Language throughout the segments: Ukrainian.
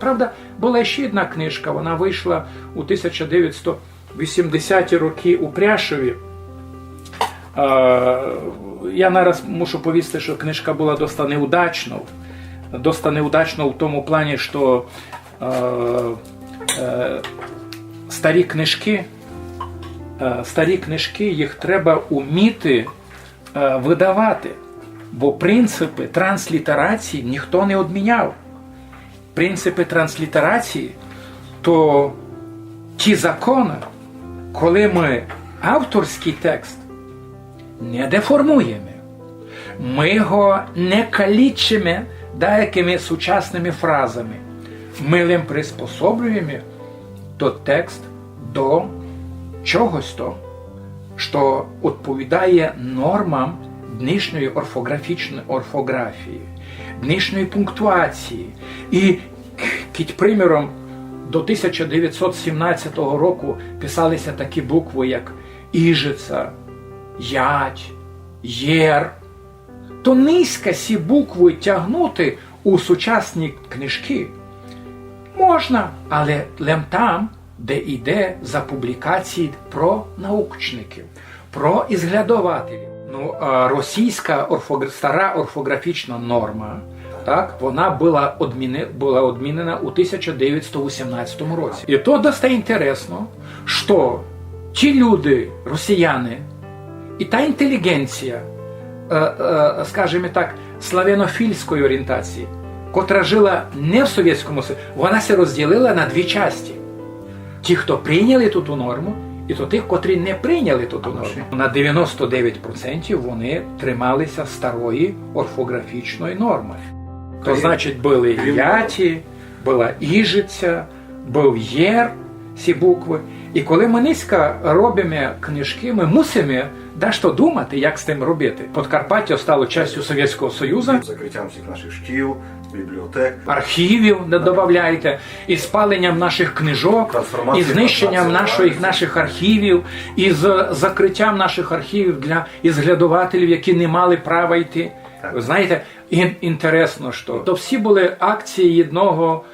Правда, була ще одна книжка, вона вийшла у 1980-ті роки у Пряшові. Я нараз мушу повісти, що книжка була досить неудачна в тому плані, що старі книжки, їх треба вміти видавати, бо принципи транслітерації ніхто не відміняв. Принципи транслітерації – то ті закони, коли ми авторський текст не деформуємо, ми його не калічимо деякими сучасними фразами, ми лим приспособлюємо той текст до чогось того, що відповідає нормам днішньої орфографії, днішньої пунктуації. І, під приміром, до 1917 року писалися такі букви, як Іжиця, Ять, Єр. То низько ці букви тягнути у сучасні книжки можна, але лем там, де йде за публікації про наукчників, про ізглядователів. Ну, російська стара орфографічна норма, так, вона була відмінена у 1918 році. І то досить інтересно, що ті люди, росіяни, і та інтелігенція, скажімо так, славянофільської орієнтації, котра жила не в Совєтському Союзі, вона се розділила на дві частини. Ті, хто прийняли ту норму, і то тих, котрі не прийняли ту норму. На 99% вони трималися старої орфографічної норми. То значить, були яті, була іжиця, був єр, ці букви. І коли ми низько робимо книжки, ми мусимо дещо думати, як з тим робити. Подкарпаття стало частю Совєтського Союзу. Закриттям всіх наших шкіл, бібліотек. Архівів не додавайте, і спаленням наших книжок, і знищенням наших архівів, і з закриттям наших архівів для ізглядователів, які не мали права йти. Ви знаєте, інтересно, що то всі були акції одного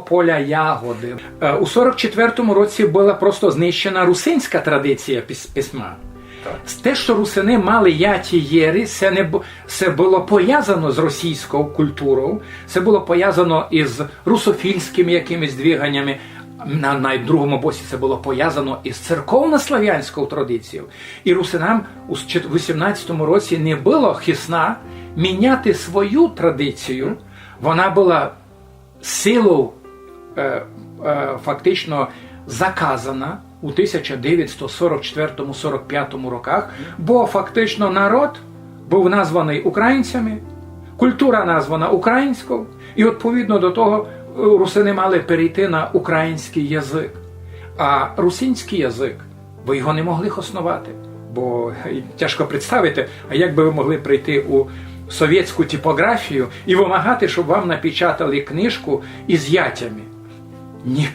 поля ягоди. У 44-му році була просто знищена русинська традиція письма. Те, що русини мали яті єри, це було пов'язано з російською культурою, це було пов'язано із русофільськими якимись двиганнями, на другому боці це було пов'язано із церковно-слав'янською традицією. І русинам у 18-му році не було хисна міняти свою традицію, вона була силою фактично заказана у 1944-45 роках, бо фактично народ був названий українцями, культура названа українською, і відповідно до того русини мали перейти на український язик. А русинський язик, ви його не могли основати, бо тяжко представити, а як би ви могли прийти у совєтську типографію і вимагати, щоб вам напечатали книжку із ятями. Ні.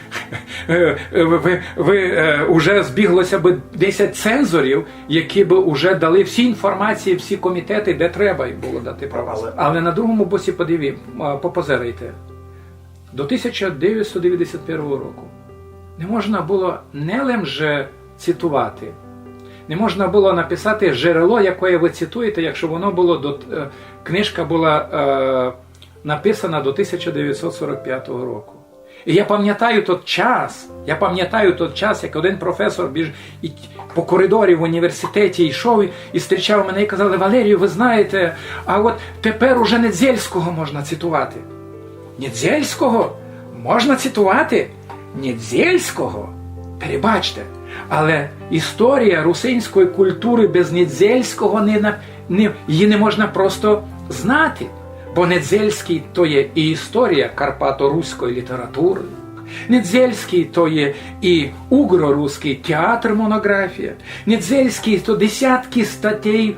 Ви вже збіглося б 10 цензорів, які б вже дали всі інформації, всі комітети, де треба було дати права. Але на другому боці попозирайте. До 1991 року не можна було не лише цитувати, не можна було написати джерело, яке ви цитуєте, якщо воно було книжка була написана до 1945 року. І я пам'ятаю той час, як один професор по коридорі в університеті йшов і зустрічав мене і казали: Валерію, ви знаєте, а от тепер уже Недзельського можна цитувати. Недзельського можна цитувати? Недзельського? Перебачте. Але історія русинської культури без Недзельського її не можна просто знати. Бо Недзельський – то є і історія карпато-руської літератури. Недзельський – то є і угро-руський театр, монографія. Недзельський – то десятки статей,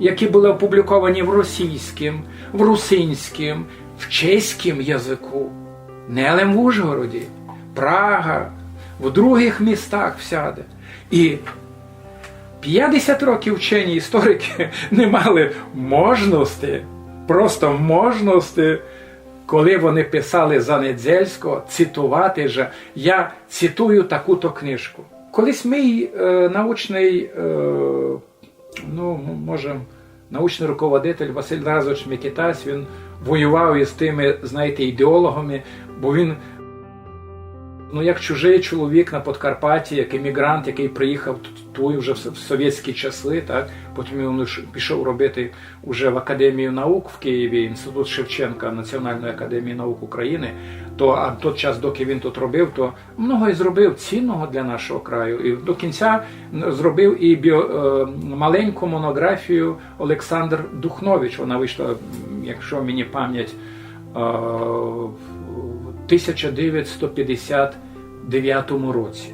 які були опубліковані в російському, в русинському, в чеському язику. Не в Ужгороді, Прага, в других містах всяде. І 50 років вчені історики не мали можливості коли вони писали за Недзельського, цитувати же, я цитую таку-то книжку. Колись мій научний, научний руководитель Василь Разович Микитась, він воював із тими, знаєте, ідеологами, бо він, як чужий чоловік на Подкарпатті, як емігрант, який приїхав тут вже в совєтські часи, так? Потім він пішов робити вже в Академію наук в Києві, Інститут Шевченка Національної академії наук України, а в той час, доки він тут робив, то много і зробив цінного для нашого краю. І до кінця зробив і маленьку монографію Олександр Духнович. Вона вийшла, якщо мені пам'ять, в 1959 році.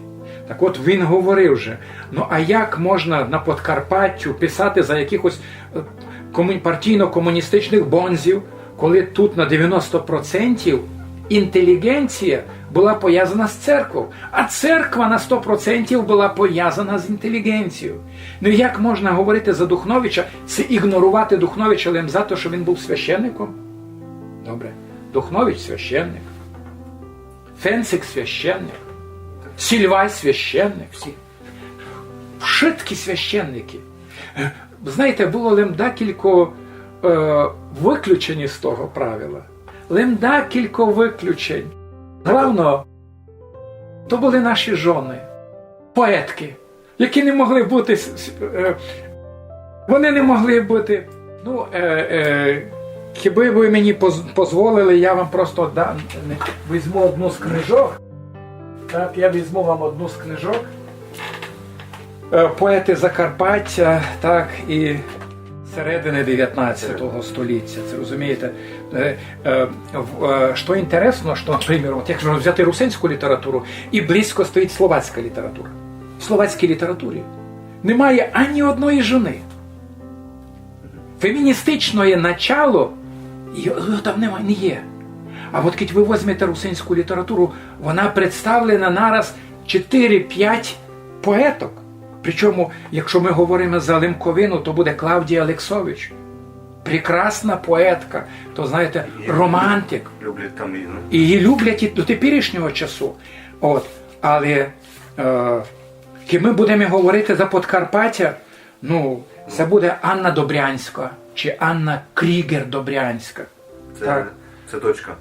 Так от він говорив же, а як можна на Подкарпаттю писати за якихось партійно-комуністичних бонзів, коли тут на 90% інтелігенція була пов'язана з церквою, а церква на 100% була пов'язана з інтелігенцією. Як можна говорити за Духновича, це ігнорувати Духновича лише за те, що він був священником? Добре, Духнович священник, Фенцик священник, Сільвай священник, всі. Вшиткі священники. Знаєте, було лише декілька виключень з того правила. Лише декілька виключень. Головне, то були наші жони, поетки, які не могли бути, вони не могли бути, хіба ви мені дозволили, я вам просто візьму одну з книжок. Так, я візьму вам одну з книжок. Поети Закарпаття, так, і середини 19 століття. Це розумієте? Що інтересно, що, наприклад, якщо взяти русинську літературу, і близько стоїть словацька література. В словацькій літературі немає ані одної жони. Феміністичне начало його там немає, не є. А от коли ви візьмете русинську літературу, вона представлена нараз 4-5 поеток. Причому, якщо ми говоримо за Лемковину, то буде Клавдія Олексович. Прекрасна поетка, то, знаєте, романтик. Люблять там її. І її люблять і до теперішнього часу. Але коли ми будемо говорити за Подкарпаття, це буде Анна Добрянська чи Анна Крігер-Добрянська. Це точка.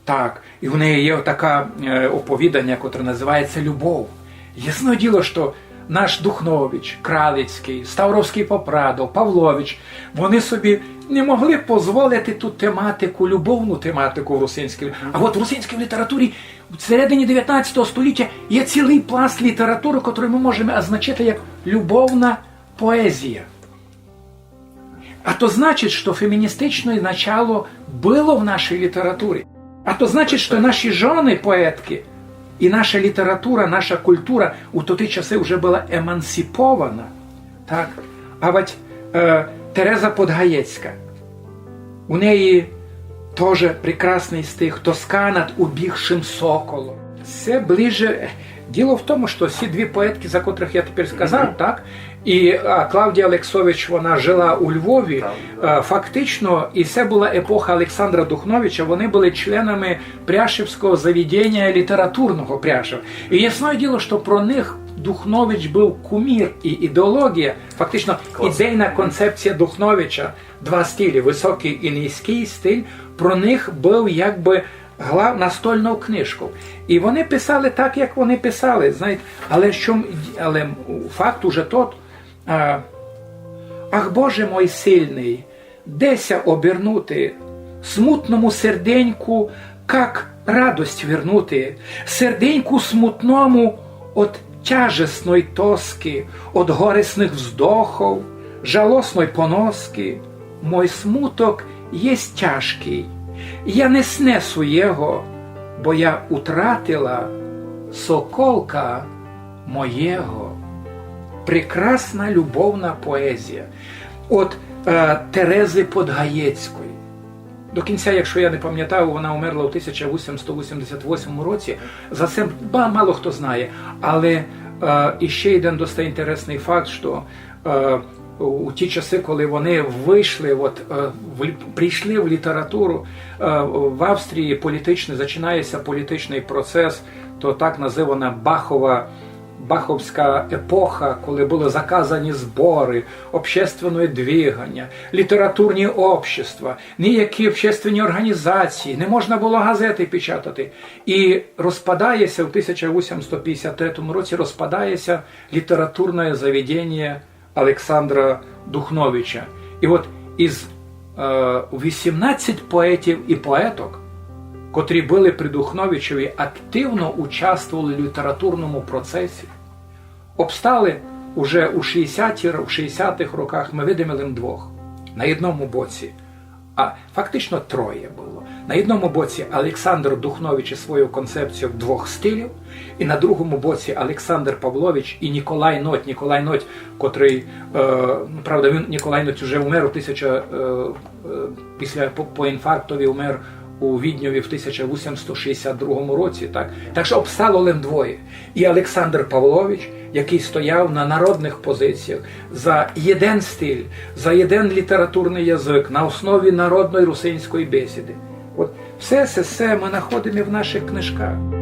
Так, і в неї є таке оповідання, яке називається «Любов». Ясне діло, що наш Духнович, Кралицький, Ставровський Попрадов, Павлович, вони собі не могли дозволити ту тематику, любовну тематику в русинській. А от в русинській літературі в середині 19 століття є цілий пласт літератури, який ми можемо означати як любовна поезія. А то значить, що феміністичне начало було в нашій літературі. А то значить, що наші жони поетки і наша література, наша культура у ті часи вже була емансипована. Так? А от Тереза Подгаєцька, у неї теж прекрасний стих «Тоска над убігшим соколом». Це ближе... Діло в тому, що ці дві поетки, за котрих я тепер сказав, так, і Клавдія Олексович, вона жила у Львові, фактично, і це була епоха Олександра Духновича, вони були членами Пряшевського заведення літературного Пряшев. І ясне діло, що про них Духнович був кумір, і ідеологія, фактично ідейна концепція Духновича, два стилі, високий і низький стиль, про них був якби настольну книжку. І вони писали так, як вони писали, знаєте, але факт уже тот, ах, Боже мой сильний, деся обернути, смутному серденьку, как радость вернути, серденьку смутному от тяжесної тоски, от горесних вздохов, жалосної поноски, мой смуток єсть тяжкий, я не снесу його, бо я утратила соколка моєго. Прекрасна любовна поезія. От Терези Подгаєцької. До кінця, якщо я не пам'ятаю, вона умерла у 1888 році. За це мало хто знає. Але іще один досить інтересний факт, що у ті часи, коли вони вийшли, прийшли в літературу, в Австрії починається політичний процес, то так називана Баховська епоха, коли були заказані збори, общественне двигання, літературні общества, ніякі общественні організації, не можна було газети печатати. І розпадається в 1853 році літературне заведення Олександра Духновича. І от із 18 поетів і поеток, котрі були при Духновичеві, активно участвували в літературному процесі, обстали уже у 60-х роках, ми видимили двох. На одному боці, а фактично троє було. На одному боці Олександр Духнович і свою концепцію двох стилів, і на другому боці Олександр Павлович і Ніколай Ноть. Ніколай Ноть, котрий, правда, Ніколай Ноть вже умер по інфарктові умер у Відньові в 1862 році. Так що обстало лише двоє. І Олександр Павлович, який стояв на народних позиціях за один стиль, за один літературний язик, на основі народної русинської бесіди. От все ми знаходимо в наших книжках.